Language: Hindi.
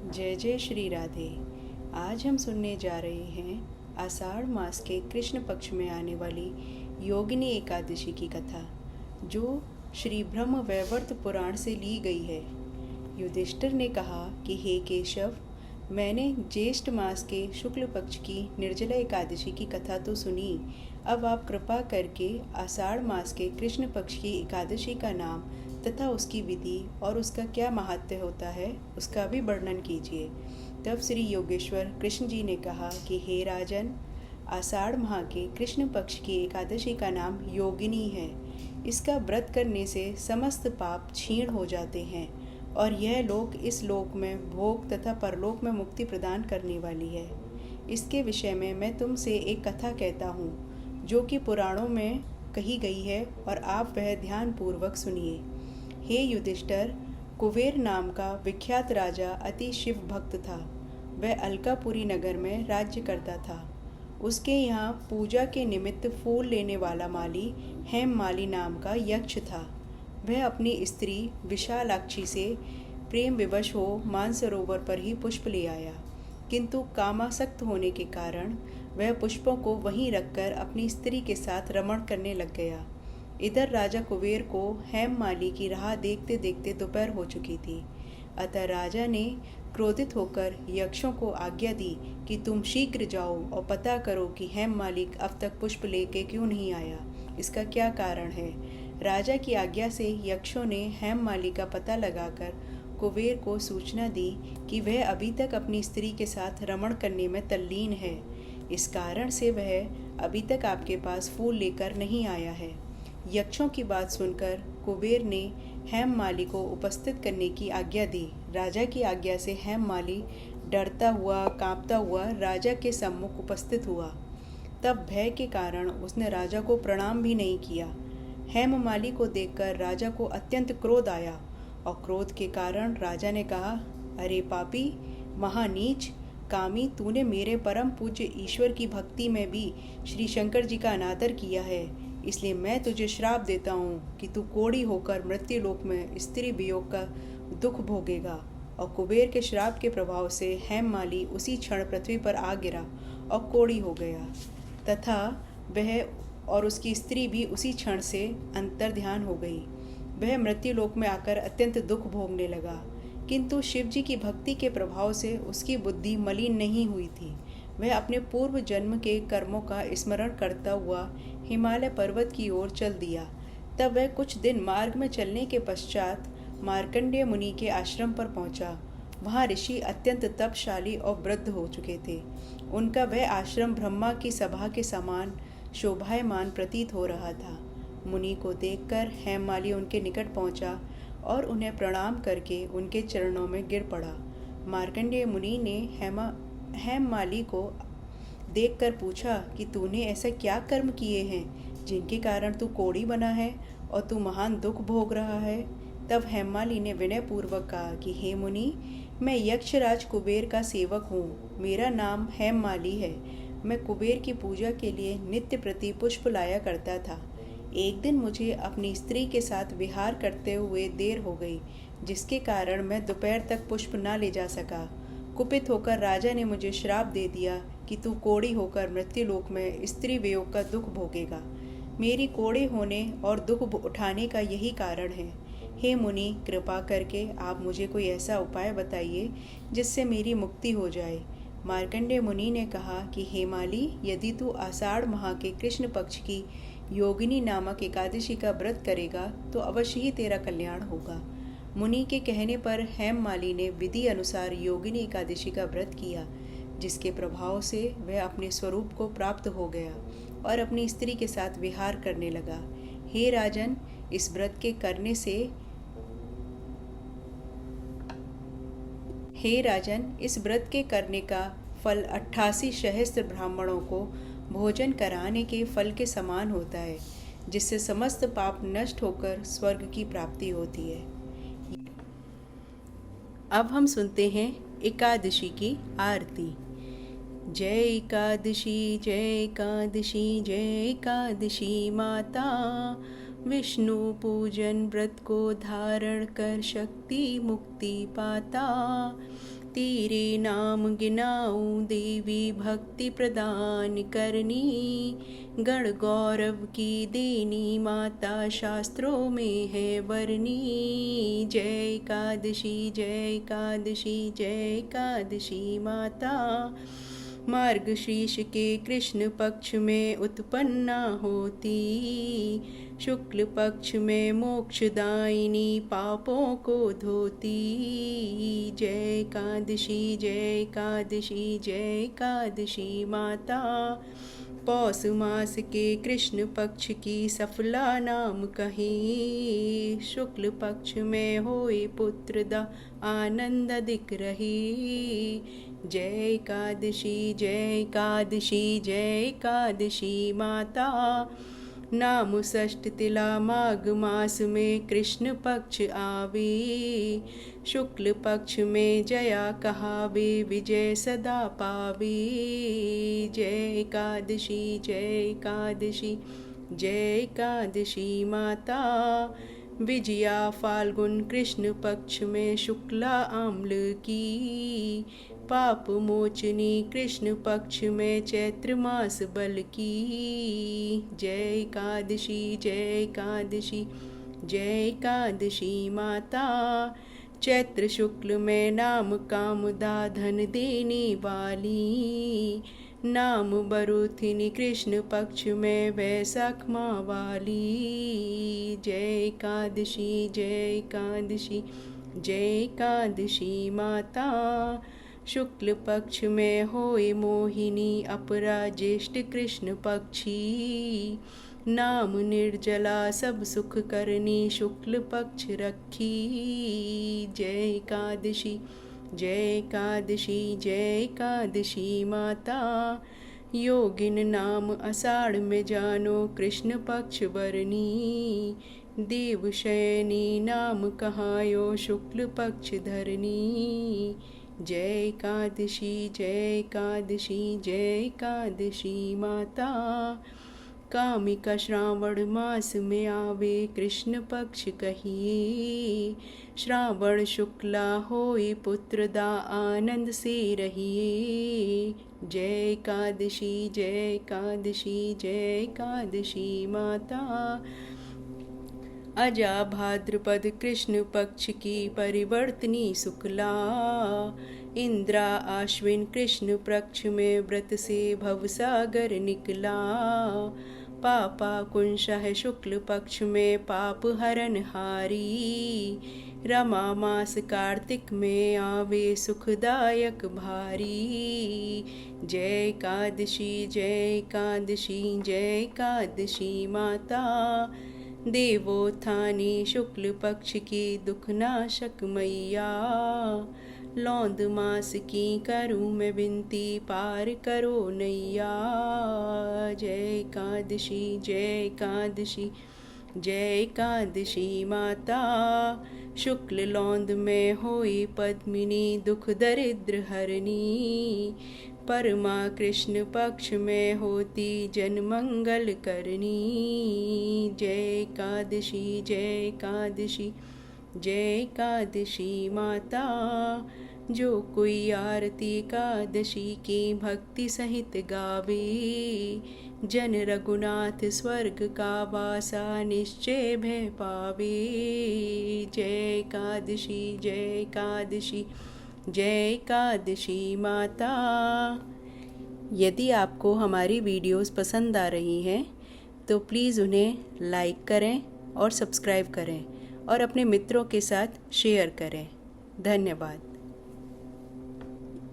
जय जय श्री राधे। आज हम सुनने जा रहे हैं आषाढ़ मास के कृष्ण पक्ष में आने वाली योगिनी एकादशी की कथा, जो श्री ब्रह्म वैवर्त पुराण से ली गई है। युधिष्ठिर ने कहा कि हे केशव, मैंने ज्येष्ठ मास के शुक्ल पक्ष की निर्जला एकादशी की कथा तो सुनी, अब आप कृपा करके आषाढ़ मास के कृष्ण पक्ष की एकादशी का नाम तथा उसकी विधि और उसका क्या महात्म्य होता है उसका भी वर्णन कीजिए। तब श्री योगेश्वर कृष्ण जी ने कहा कि हे राजन, आषाढ़ माह के कृष्ण पक्ष की एकादशी का नाम योगिनी है। इसका व्रत करने से समस्त पाप क्षीण हो जाते हैं और यह लोक इस लोक में भोग तथा परलोक में मुक्ति प्रदान करने वाली है। इसके विषय में मैं तुमसे एक कथा कहता हूँ, जो कि पुराणों में कही गई है, और आप वह ध्यानपूर्वक सुनिए। हे युधिष्ठिर, कुबेर नाम का विख्यात राजा अति शिव भक्त था। वह अलकापुरी नगर में राज्य करता था। उसके यहाँ पूजा के निमित्त फूल लेने वाला माली हेममाली नाम का यक्ष था। वह अपनी स्त्री विशालाक्षी से प्रेम विवश हो मानसरोवर पर ही पुष्प ले आया, किंतु कामासक्त होने के कारण वह पुष्पों को वहीं रखकर अपनी स्त्री के साथ रमण करने लग गया। इधर राजा कुबेर को हेममाली की राह देखते देखते दोपहर हो चुकी थी। अतः राजा ने क्रोधित होकर यक्षों को आज्ञा दी कि तुम शीघ्र जाओ और पता करो कि हेममाली अब तक पुष्प लेके क्यों नहीं आया, इसका क्या कारण है। राजा की आज्ञा से यक्षों ने हेममाली का पता लगाकर कुबेर को सूचना दी कि वह अभी तक अपनी स्त्री के साथ रमण करने में तल्लीन है। इस कारण से वह अभी तक आपके पास फूल लेकर नहीं आया है। यक्षों की बात सुनकर कुबेर ने हेममाली को उपस्थित करने की आज्ञा दी। राजा की आज्ञा से हेममाली डरता हुआ कांपता हुआ राजा के सम्मुख उपस्थित हुआ। तब भय के कारण उसने राजा को प्रणाम भी नहीं किया। हेममाली को देखकर राजा को अत्यंत क्रोध आया और क्रोध के कारण राजा ने कहा, अरे पापी, महानीच, कामी, तूने मेरे परम पूज्य ईश्वर की भक्ति में भी श्री शंकर जी का अनादर किया है, इसलिए मैं तुझे श्राप देता हूँ कि तू कोढ़ी होकर मृत्युलोक में स्त्री वियोग का दुख भोगेगा। और कुबेर के श्राप के प्रभाव से हेममाली उसी क्षण पृथ्वी पर आ गिरा और कोढ़ी हो गया, तथा वह और उसकी स्त्री भी उसी क्षण से अंतर्ध्यान हो गई। वह मृत्युलोक में आकर अत्यंत दुख भोगने लगा, किंतु शिव जी की भक्ति के प्रभाव से उसकी बुद्धि मलिन नहीं हुई थी। वह अपने पूर्व जन्म के कर्मों का स्मरण करता हुआ हिमालय पर्वत की ओर चल दिया। तब वह कुछ दिन मार्ग में चलने के पश्चात मार्कंडेय मुनि के आश्रम पर पहुंचा। वहाँ ऋषि अत्यंत तपशाली और वृद्ध हो चुके थे। उनका वह आश्रम ब्रह्मा की सभा के समान शोभायमान प्रतीत हो रहा था। मुनि को देखकर हेममाली उनके निकट पहुंचा और उन्हें प्रणाम करके उनके चरणों में गिर पड़ा। मार्कंडेय मुनि ने हेममाली को देखकर पूछा कि तूने ऐसा क्या कर्म किए हैं जिनके कारण तू कोढ़ी बना है और तू महान दुख भोग रहा है। तब हेममाली ने विनय पूर्वक कहा कि हे मुनि, मैं यक्षराज कुबेर का सेवक हूँ। मेरा नाम हेममाली है। मैं कुबेर की पूजा के लिए नित्य प्रति पुष्प लाया करता था। एक दिन मुझे अपनी स्त्री के साथ विहार करते हुए देर हो गई, जिसके कारण मैं दोपहर तक पुष्प न ले जा सका। कुपित होकर राजा ने मुझे श्राप दे दिया कि तू कोढ़ी होकर मृत्युलोक में स्त्री वियोग का दुख भोगेगा। मेरी कोढ़े होने और दुख उठाने का यही कारण है। हे मुनि, कृपा करके आप मुझे कोई ऐसा उपाय बताइए जिससे मेरी मुक्ति हो जाए। मार्कंडेय मुनि ने कहा कि हेमाली, यदि तू आषाढ़ माह के कृष्ण पक्ष की योगिनी नामक एकादशी का व्रत करेगा तो अवश्य ही तेरा कल्याण होगा। मुनि के कहने पर हेममाली ने विधि अनुसार योगिनी एकादशी का व्रत किया, जिसके प्रभाव से वह अपने स्वरूप को प्राप्त हो गया और अपनी स्त्री के साथ विहार करने लगा। हे राजन, इस व्रत के करने का फल 88 सहस्त्र ब्राह्मणों को भोजन कराने के फल के समान होता है, जिससे समस्त पाप नष्ट होकर स्वर्ग की प्राप्ति होती है। अब हम सुनते हैं एकादशी की आरती। जय एकादशी, जय एकादशी, जय एकादशी माता, विष्णु पूजन व्रत को धारण कर शक्ति मुक्ति पाता। तेरे नाम गिनाऊं देवी भक्ति प्रदान करनी। गण गौरव की देनी माता शास्त्रों में है वर्णी। जय एकादशी जय एकादशी जय एकादशी माता। मार्गशीर्ष के कृष्ण पक्ष में उत्पन्ना होती। शुक्ल पक्ष में मोक्षदायिनी पापों को धोती। जय एकादशी जय एकादशी जय एकादशी माता। पौष मास के कृष्ण पक्ष की सफला नाम कही। शुक्ल पक्ष में होए पुत्र दा आनंद दिख रही। जय एकादशी जय एकादशी जय एकादशी माता। नाम षष्ठ तिला माघ मास में कृष्ण पक्ष आवे। शुक्ल पक्ष में जया कहावे विजय सदा पावे। जय एकादशी जय एकादशी जय एकादशी माता। विजया फाल्गुन कृष्ण पक्ष में शुक्ला आम्ल की। पाप मोचनी कृष्ण पक्ष में चैत्र मास बल की। जय एकादशी जय एकादशी जय एकादशी माता। चैत्र शुक्ल में नाम कामदा धन देने वाली। नाम बरुथिनी कृष्ण पक्ष में वैशाख माह वाली। जय एकादशी जय एकादशी जय एकादशी माता। शुक्ल पक्ष में होए मोहिनी अपरा ज्येष्ठ कृष्ण पक्षी। नाम निर्जला सब सुख करनी शुक्ल पक्ष रखी। जय एकादशी जय एकादशी जय एकादशी माता। योगिन नाम आषाढ़ में जानो कृष्ण पक्ष बरनी। देवशयनी नाम कहायो शुक्ल पक्ष धरनी। जय एकादशी जय एकादशी जय एकादशी माता। कामिका श्रावण मास में आवे कृष्ण पक्ष कहिए। श्रावण शुक्ला होए पुत्र दा आनंद से रहिए। जय एकादशी जय एकादशी जय एकादशी माता। अजा भाद्रपद कृष्ण पक्ष की परिवर्तनी शुक्ला। इंद्रा आश्विन कृष्ण पक्ष में व्रत से भवसागर निकला। पापा कुंशह शुक्ल पक्ष में पाप हरन हारी। रमा मास कार्तिक में आवे सुखदायक भारी। जय एकादशी जय एकादशी जय एकादशी माता। देवोत्थानी शुक्ल पक्ष की दुखनाशक मैया। लौंद मास की करूँ मैं विनती पार करो नैया। जय एकादशी जय एकादशी जय एकादशी माता। शुक्ल लौंद में होई पद्मिनी दुख दरिद्र हरनी। परमा कृष्ण पक्ष में होती जन मंगल करनी। जय एकादशी जय एकादशी जय एकादशी माता। जो कोई आरती एकादशी की भक्ति सहित गावे। जन रघुनाथ स्वर्ग का वासा निश्चय भय पावे। जय एकादशी जय एकादशी जय एकादशी माता। यदि आपको हमारी वीडियोस पसंद आ रही हैं तो प्लीज़ उन्हें लाइक करें और सब्सक्राइब करें और अपने मित्रों के साथ शेयर करें। धन्यवाद।